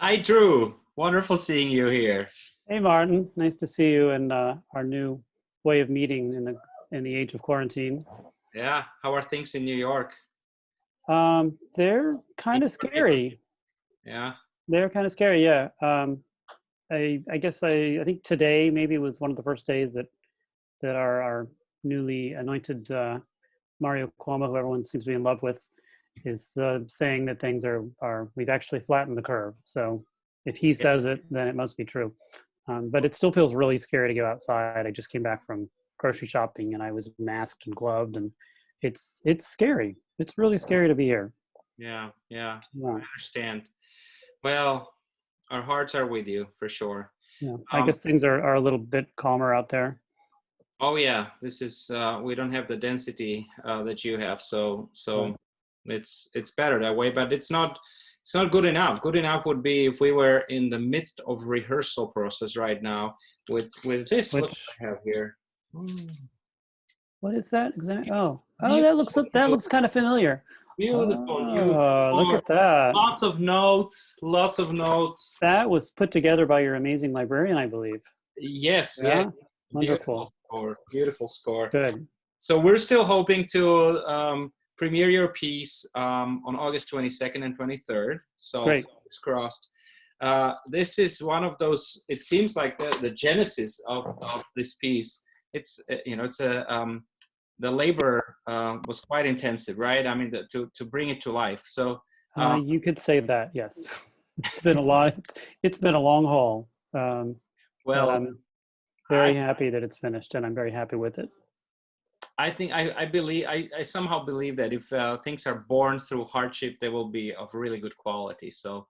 Hi, Drew. Wonderful seeing you here. Hey Martin, nice to see you and our new way of meeting in the age of quarantine. Yeah, how are things in New York? They're kind of scary. Yeah. They're kind of scary, yeah. I guess I think today maybe was one of the first days that our newly anointed Mario Cuomo, who everyone seems to be in love with, is saying that things are we've actually flattened the curve. So if he Yeah. says it, then it must be true. But it still feels really scary to go outside. I just came back from grocery shopping and I was masked and gloved, and it's scary. It's really scary to be here. Yeah, I Yeah, understand. Well, our hearts are with you for sure. yeah. I Um, guess things are a little bit calmer out there. oh yeah, this is we don't have the density that you have, so Right. it's better that way, but it's not good enough. Good enough would be if we were in the midst of rehearsal process right now with this. Look Which what I have here. Hmm. what is that exactly? Oh, Beautiful, that looks kind of familiar. beautiful, beautiful Oh, look score. at that. Lots of notes, lots of notes. That was put together by your amazing librarian, I believe. Yes, yes, Yeah, beautiful wonderful. score, beautiful score. Good. So we're still hoping to premiere your piece on August 22nd and 23rd. So Great. fingers crossed. This is one of those. It seems like the genesis of this piece. It's it's a the labor was quite intensive, right? I mean, to bring it to life. So um, You could say that, yes. It's been a lot. It's been a long haul, but well, I'm I very happy that it's finished, and I'm very happy with it. I think I believe I somehow believe that if things are born through hardship, they will be of really good quality. So,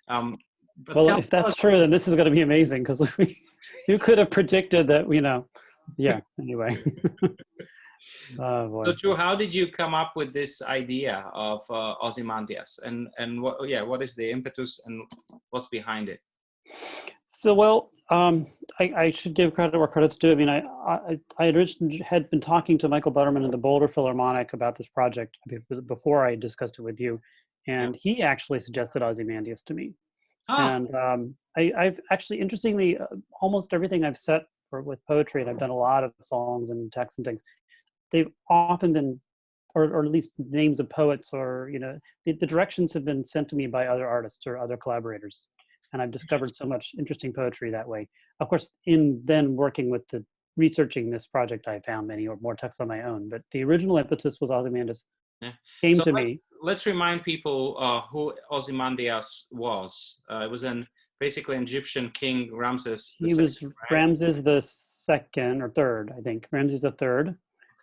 um, but Well, tell, if tell us, that's true, then this is going to be amazing because you could have predicted that. Yeah. Anyway, oh so boy. Drew, how did you come up with this idea of Ozymandias, and what is the impetus and what's behind it? So, well, I should give credit where credit's due. I mean, I originally had been talking to Michael Butterman in the Boulder Philharmonic about this project before I discussed it with you, Yeah. and he actually suggested Ozymandias to me. Ah, And I've actually, interestingly, almost everything I've set with poetry, and I've done a lot of songs and texts and things. They've often been, or at least names of poets, or the directions have been sent to me by other artists or other collaborators, and I've discovered so much interesting poetry that way. Of course, in then working with the researching this project, I found many or more texts on my own. But the original impetus was Ozymandias yeah. came So to me. let's remind people who Ozymandias was. It was an basically an Egyptian king, Ramses the He second, was right? Ramses the second or third, I think. Ramses the third.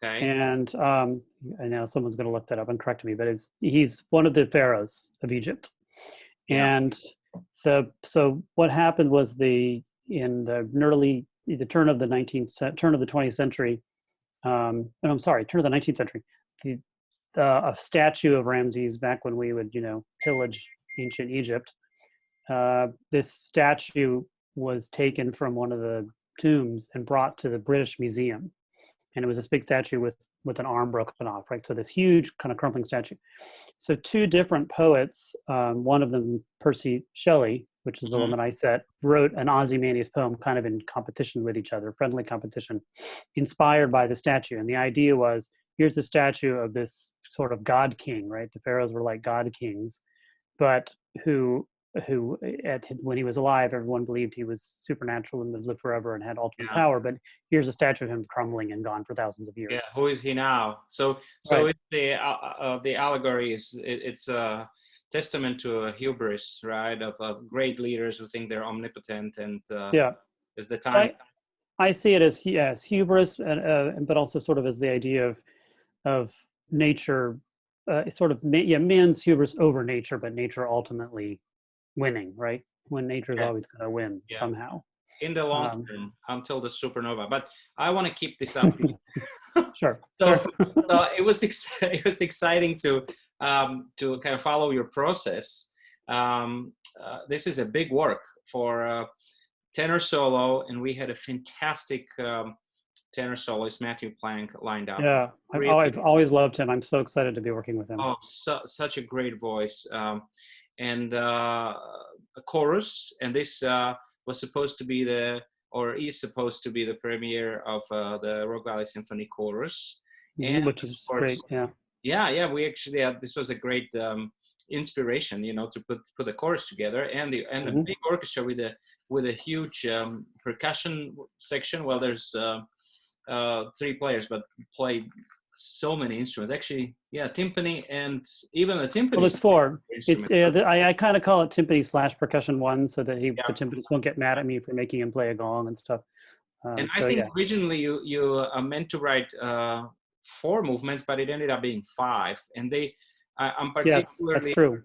Okay. And I know someone's going to look that up and correct me, but he's one of the pharaohs of Egypt. Yeah. And so what happened was in the turn of the 20th century. No, I'm sorry, turn of the 19th century. The A statue of Ramses back when we would pillage ancient Egypt. This statue was taken from one of the tombs and brought to the British Museum, and it was this big statue with an arm broken off, right? So this huge kind of crumpling statue. So two different poets, one of them Percy Shelley, which is the one Mhm. that I set, wrote an Ozymandias poem kind of in competition with each other, friendly competition, inspired by the statue. And the idea was, here's the statue of this sort of god king, right? The pharaohs were like god kings, but who when he was alive, everyone believed he was supernatural and would live forever and had ultimate Yeah. power. But here's a statue of him crumbling and gone for thousands of Yeah. years. Who is he now? So Right. it's the allegory it's a testament to a hubris, right? Of great leaders who think they're omnipotent, and Yeah. is the So time. I see it as hubris, but also sort of as the idea of nature, man's hubris over nature, but nature ultimately winning, right? When nature is Yeah. always going to win Yeah. somehow. In the long Um, term until the supernova. But I want to keep this up. sure, so sure. so it was it was exciting to kind of follow your process. This is a big work for tenor solo, and we had a fantastic tenor soloist Matthew Plank lined up. Yeah, Really, I've always loved him. I'm so excited to be working with him. such a great voice, and a chorus, and this was supposed to be or is supposed to be the premiere of the Rogue Valley Symphony chorus. And which of is course, great. Yeah. yeah, we actually this was a great inspiration, to put the chorus together, and a big orchestra with a huge percussion section. Well, there's 3 players, but play so many instruments. Actually, yeah, timpani, and even the timpani. Well, it's 4. It's instrument. I kind of call it timpani / percussion 1, so that the Yeah. timpanist won't get mad at me for making him play a gong and stuff. And So I think yeah. originally you meant to write 4 movements, but it ended up being 5. And I'm Yes, that's true.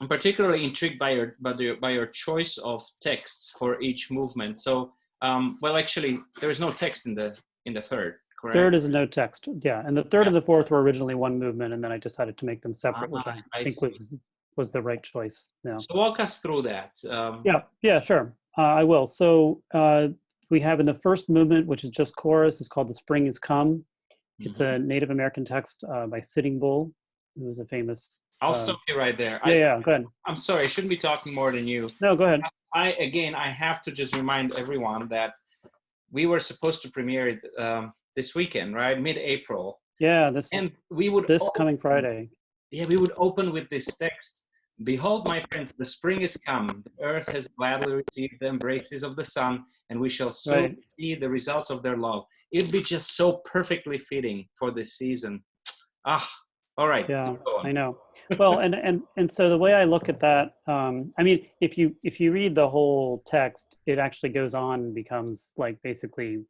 I'm particularly intrigued by your choice of texts for each movement. So, well, actually, there is no text in the third, correct? Third is no text. Yeah, and the third and the fourth were originally one movement, and then I decided to make them separate, which I think was the right choice. Yeah. So walk us through that. Yeah, sure. I will. So we have in the first movement, which is just chorus, it's called "The Spring Is Come." It's a Native American text by Sitting Bull, who was a famous. I'll stop you right there. Yeah, go ahead. I'm sorry, I shouldn't be talking more than you. No, go ahead. I have to just remind everyone that we were supposed to premiere it this weekend, right? Mid-April. Yeah, coming Friday. Yeah, we would open with this text. Behold, my friends, the spring is come. The earth has gladly received the embraces of the sun, and we shall soon see the results of their love. It'd be just so perfectly fitting for this season. All right. Yeah, I know. Well, and so the way I look at that, I mean, if you read the whole text, it actually goes on and becomes like basically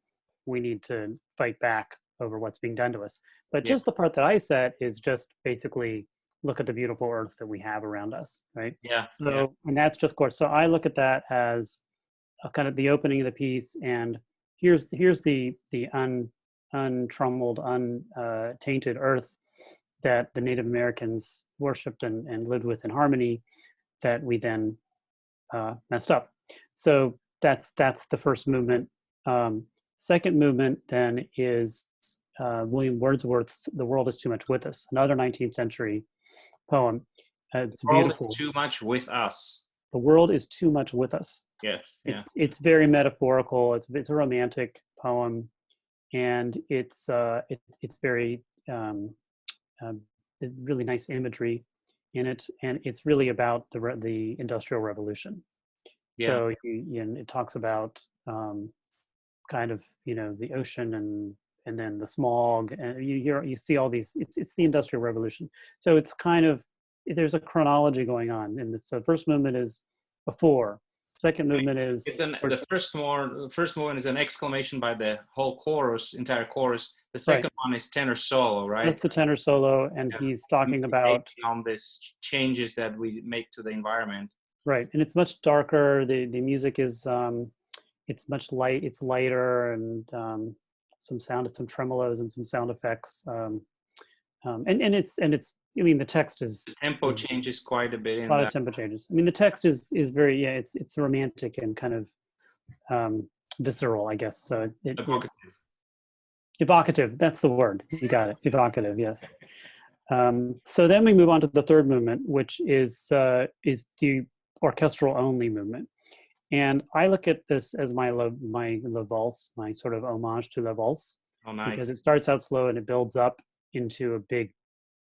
we need to fight back over what's being done to us. But just the part that I said is just basically look at the beautiful earth that we have around us, right? Yeah. So and that's just chorus. So I look at that as a kind of the opening of the piece, and here's the untrumbled, untainted earth that the Native Americans worshipped and lived with in harmony, that we then messed up. So that's the first movement. Second movement then is William Wordsworth's "The World Is Too Much With Us," another 19th century poem. It's beautiful. Too much with us. The world is too much with us. Yes. It's very metaphorical. It's a romantic poem, and it's very really nice imagery in it, and it's really about the Industrial Revolution. So it talks about kind of the ocean and then the smog, and you see all these. It's the Industrial Revolution. So it's kind of there's a chronology going on, and so the first movement is before. Second movement is the first movement is an exclamation by the whole chorus, entire chorus. The second one is tenor solo, right? That's the tenor solo, and he's talking about on these changes that we make to the environment. Right, and it's much darker. The music is it's much it's lighter, and some tremolos and some sound effects, and it's. I mean, the text is the tempo changes quite a bit. A lot of tempo changes. I mean, the text is very it's romantic and kind of visceral, I guess. So evocative. That's the word. You got it. Evocative. Yes. So then we move on to the third movement, which is the orchestral only movement, and I look at this as my La Valse, my sort of homage to La Valse, because it starts out slow and it builds up into a big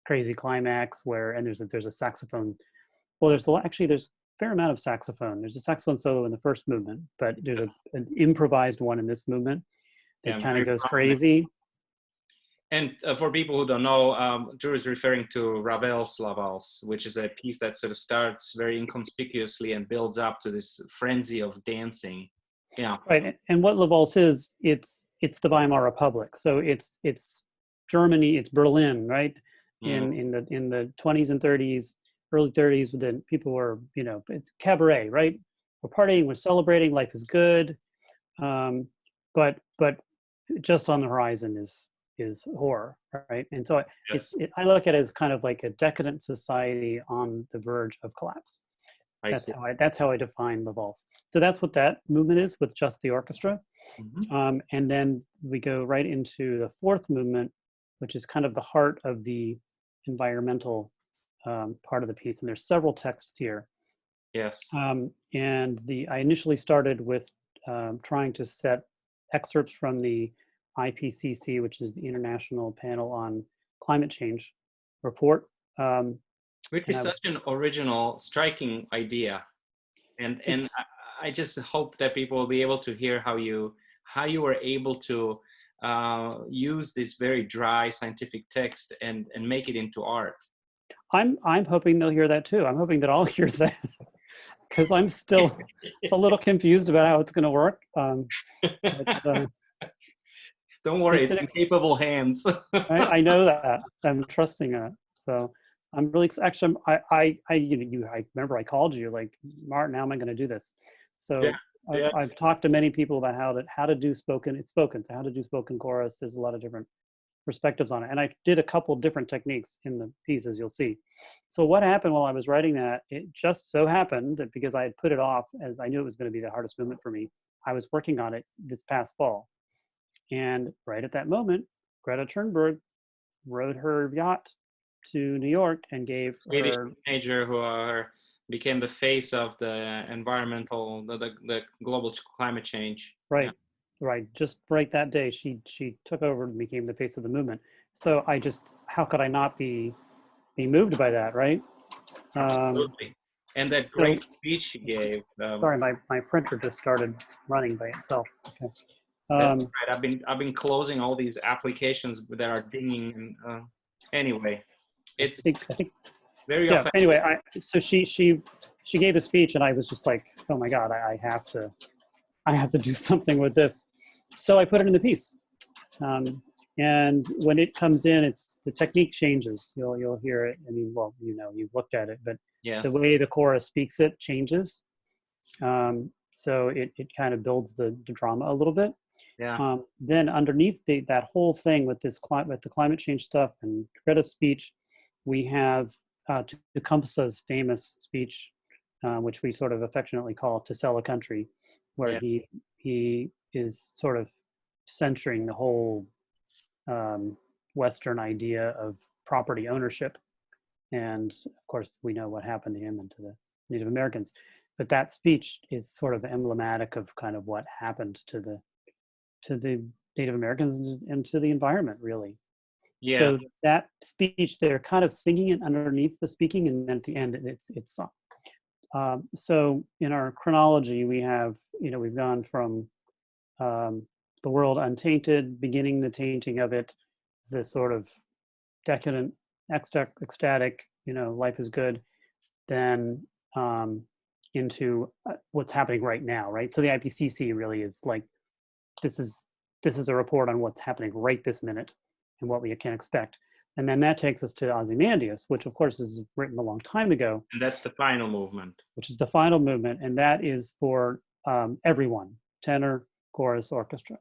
crazy climax and there's a saxophone. Well, there's a fair amount of saxophone. There's a saxophone solo in the first movement, but there's an improvised one in this movement that kind of goes crazy. And for people who don't know, Drew is referring to Ravel's La Valse, which is a piece that sort of starts very inconspicuously and builds up to this frenzy of dancing. Yeah. Right. And what La Valse is, it's the Weimar Republic. So it's Germany, it's Berlin, right? In the 20s and 30s, early 30s, then people were, it's cabaret, right? We're partying, we're celebrating, life is good, but just on the horizon is horror, right? And so I look at it as kind of like a decadent society on the verge of collapse. That's how I define La Valse. So that's what that movement is, with just the orchestra. And then we go right into the fourth movement, which is kind of the heart of the environmental part of the piece. And there's several texts here. Yes. And I initially started with trying to set excerpts from the IPCC, which is the International Panel on Climate Change report. Which And is such an original, striking idea. And it's I just hope that people will be able to hear how you were able to use this very dry scientific text and make it into art. I'm hoping they'll hear that too. I'm hoping that I'll hear that because I'm still a little confused about how it's going to work. But, Don't worry, it's in capable hands. I know that. I'm trusting that. So I'm really actually. I remember I called you like, Martin, how am I going to do this? So Yeah. Yes. I've talked to many people about how to do spoken. It's spoken. So how to do spoken chorus. There's a lot of different perspectives on it, and I did a couple different techniques in the piece, as you'll see. So what happened while I was writing that? It just so happened that because I had put it off, as I knew it was going to be the hardest movement for me, I was working on it this past fall. And right at that moment, Greta Thunberg rode her yacht to New York and gave Swedish her teenager who became the face of the the global climate change. right, Yeah. right, just right that day, she took over and became the face of the movement. So I just, how could I not be moved by that, right? Absolutely. And that So great speech she gave. sorry, my printer just started running by itself. Okay. That's right. I've been closing all these applications that are dinging. And anyway, it's I think very yeah. authentic. Anyway, so she gave a speech, and I was just like, oh my God, I have to do something with this. So I put it in the piece. And when it comes in, it's the technique changes. You'll hear it. I mean, well, you've looked at it, but Yeah. the way the chorus speaks it changes. So it kind of builds the drama a little bit. Yeah. Then underneath that whole thing with with the climate change stuff and Greta's speech, we have Tecumseh's famous speech, which we sort of affectionately call "To Sell a Country," where Yeah. he is sort of censuring the whole Western idea of property ownership. And of course, we know what happened to him and to the Native Americans. But that speech is sort of emblematic of kind of what happened to the Native Americans and to the environment, really. Yeah. So that speech, they're kind of singing it underneath the speaking, and then at the end, it's sung. So in our chronology, we've gone from the world untainted, beginning the tainting of it, the sort of decadent, ecstatic, life is good, then into what's happening right now, right? So the IPCC really is like, this is a report on what's happening right this minute and what we can expect. And then that takes us to Ozymandias, which of course is written a long time ago. And that's the final movement. Which is the final movement, and that is for everyone, tenor, chorus, orchestra.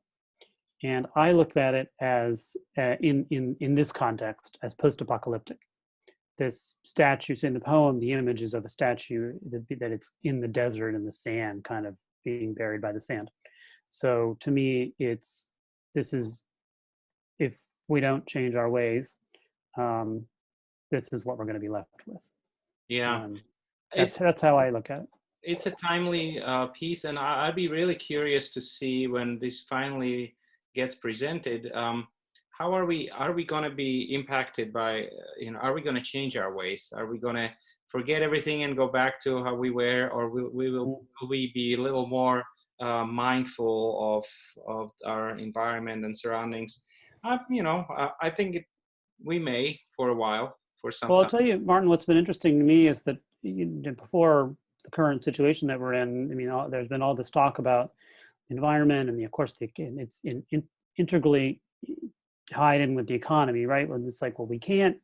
And I looked at it as, in this context, as post-apocalyptic. This statue, in the poem, the image is of a statue that it's in the desert in the sand, kind of being buried by the sand. So to me, this is, if we don't change our ways, this is what we're going to be left with. Yeah. That's how I look at it. It's a timely piece, and I'd be really curious to see when this finally gets presented. How are we going to be impacted by, are we going to change our ways? Are we going to forget everything and go back to how we were, or will we be a little more mindful of our environment and surroundings? I think we may for a while, for some time. Well, I'll tell you, Martin, what's been interesting to me is that before the current situation that we're in, I mean, there's been all this talk about environment, and of course, it's integrally tied in with the economy, right? When it's like, well, we can't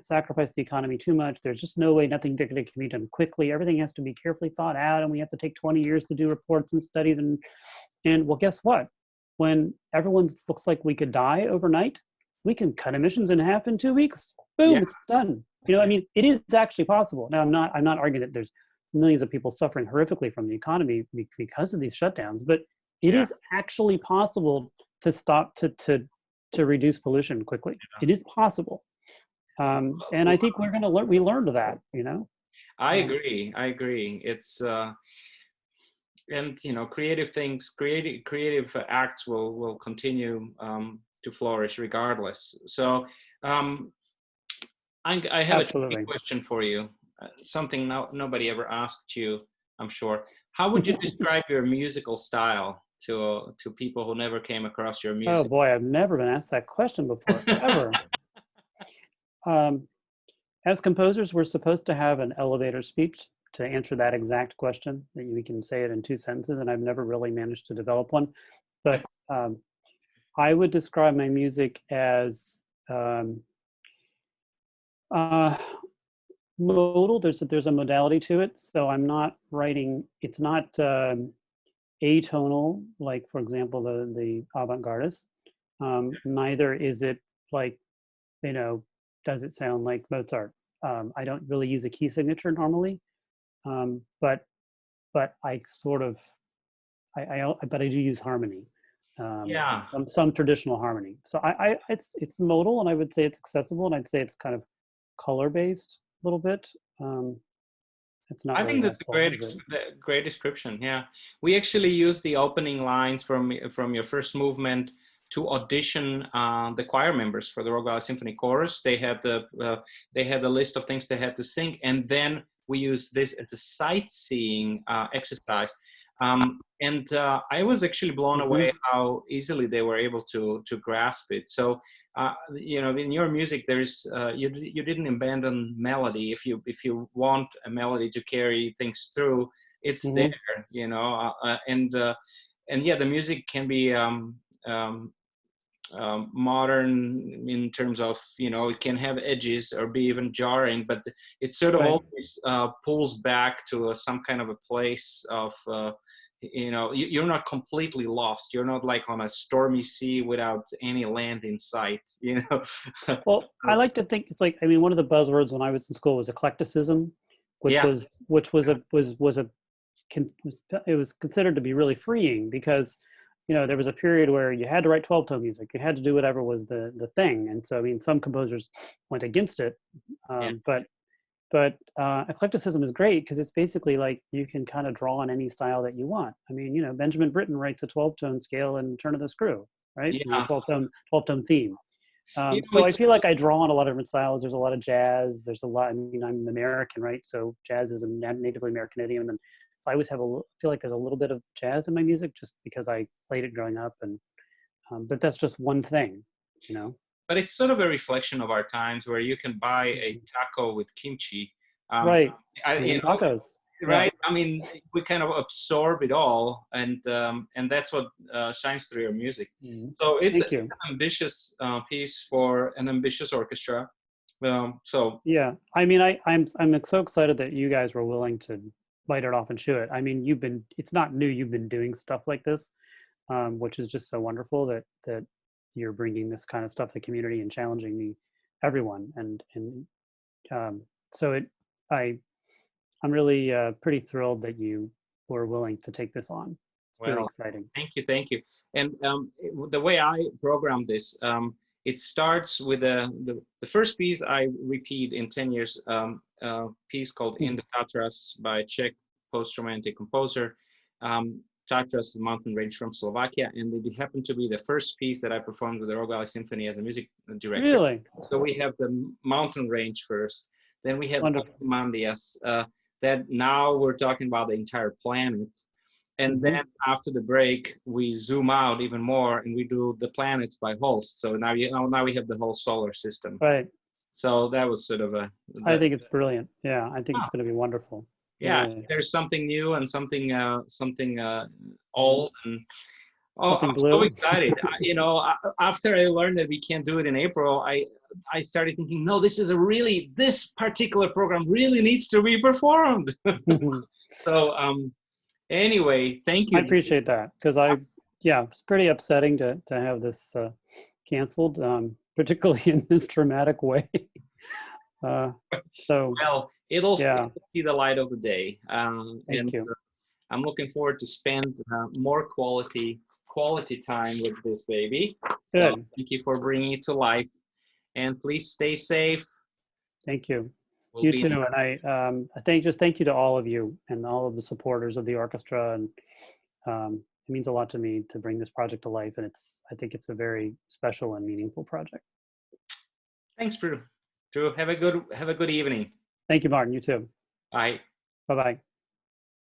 sacrifice the economy too much. There's just no way, nothing that can be done quickly. Everything has to be carefully thought out, and we have to take 20 years to do reports and studies. And well, guess what? When everyone looks like we could die overnight, we can cut emissions in half in 2 weeks. Boom, It's done. I mean, it is actually possible. Now, I'm not arguing that there's millions of people suffering horrifically from the economy because of these shutdowns, but it is actually possible to stop to reduce pollution quickly. It is possible. And I think we learned that, I agree. I agree. It's and creative things, creative acts will continue to flourish regardless. So I have a tricky Absolutely. question for you. Something nobody ever asked you, I'm sure. How would you describe your musical style to people who never came across your Oh music? boy, I've never been asked that question before, ever. Um, as composers, we're supposed to have an elevator speech to answer that exact question. That we can say it in 2 sentences, and I've never really managed to develop one. But I would describe my music as uh, modal. There's a modality to it, so I'm not writing. It's not atonal, like for example the avant-gardists. Neither is it like, does it sound like Mozart? I don't really use a key signature normally, but I sort of but I do use harmony, Yeah. some traditional harmony. So it's modal, and I would say it's accessible, and I'd say it's kind of color based a little bit. It's not I really think that's a helpful, is it? great description. Yeah, we actually used the opening lines from your first movement to audition the choir members for the Rogue Valley Symphony chorus. They had a list of things they had to sing, and then we used this as a sightseeing exercise. And I was actually blown away how easily they were able to grasp it. So in your music, there's you didn't abandon melody. If you want a melody to carry things through, it's there. And yeah, the music can be modern in terms of it can have edges or be even jarring, but it sort of Right. always pulls back to some kind of a place of you're not completely lost. You're not like on a stormy sea without any land in sight. Well, I like to think it's like, I mean, one of the buzzwords when I was in school was eclecticism, which Yeah, was it was considered to be really freeing, because there was a period where you had to write 12-tone music, you had to do whatever was the thing. And so I mean, some composers went against it, yeah, but eclecticism is great because it's basically like you can kind of draw on any style that you want. I mean, Benjamin Britten writes a 12-tone scale in Turn of the Screw, right? I mean, yeah. 12-tone theme. So But I feel like I draw on a lot of different styles. There's a lot of jazz. There's a lot. I mean, I'm American, right? So jazz is a natively American idiom, and so I always feel like there's a little bit of jazz in my music just because I played it growing up, and but that's just one thing, you know. but it's sort of a reflection of our times where you can buy a taco with kimchi. Um, Right. I, you Making know, tacos. Yeah. right? I mean, we kind of absorb it all, and that's what shines through your music. Mhm. So it's Thank it's you. an ambitious piece for an ambitious orchestra. So Yeah. I mean, I'm so excited that you guys were willing to bite it off and chew it. I mean, it's not new. You've been doing stuff like this, which is just so wonderful that you're bringing this kind of stuff to the community and challenging everyone. And so I'm really pretty thrilled that you were willing to take this on. It's really well, exciting. thank you. And the way I program this, it starts with the first piece I repeat in 10 years, piece called In the Tatras by a Czech post-romantic composer. Tatras is a mountain range from Slovakia, and it happened to be the first piece that I performed with the Rogue Valley Symphony as a music director. Really So we have the mountain range first, then we have wonderful. Ozymandias, that now we're talking about the entire planet. And Hmm. then after the break, we zoom out even more and we do the planets by host. So now now we have the whole solar system. Right. So that was sort of I think it's brilliant. Yeah, I think ah, it's going to be wonderful. yeah, Yeah. there's something new and something Mhm. old, and oh, Something I'm so blue. excited. After I learned that we can't do it in April, I started thinking, no, this particular program really needs to be performed. So anyway, thank I you. appreciate that because yeah, it's pretty upsetting to have this canceled, particularly in this dramatic way. So Well, yeah, it'll see the light of the day, thank and you. I'm looking forward to spend more quality time with this baby. So Good. thank you for bringing it to life, and please stay safe. Thank you. We'll You be too, in- and thank you to all of you and all of the supporters of the orchestra, and it means a lot to me to bring this project to life, and I think it's a very special and meaningful project. Thanks, Drew. Drew, have a good evening. Thank you, Martin. You too. Bye. Bye bye.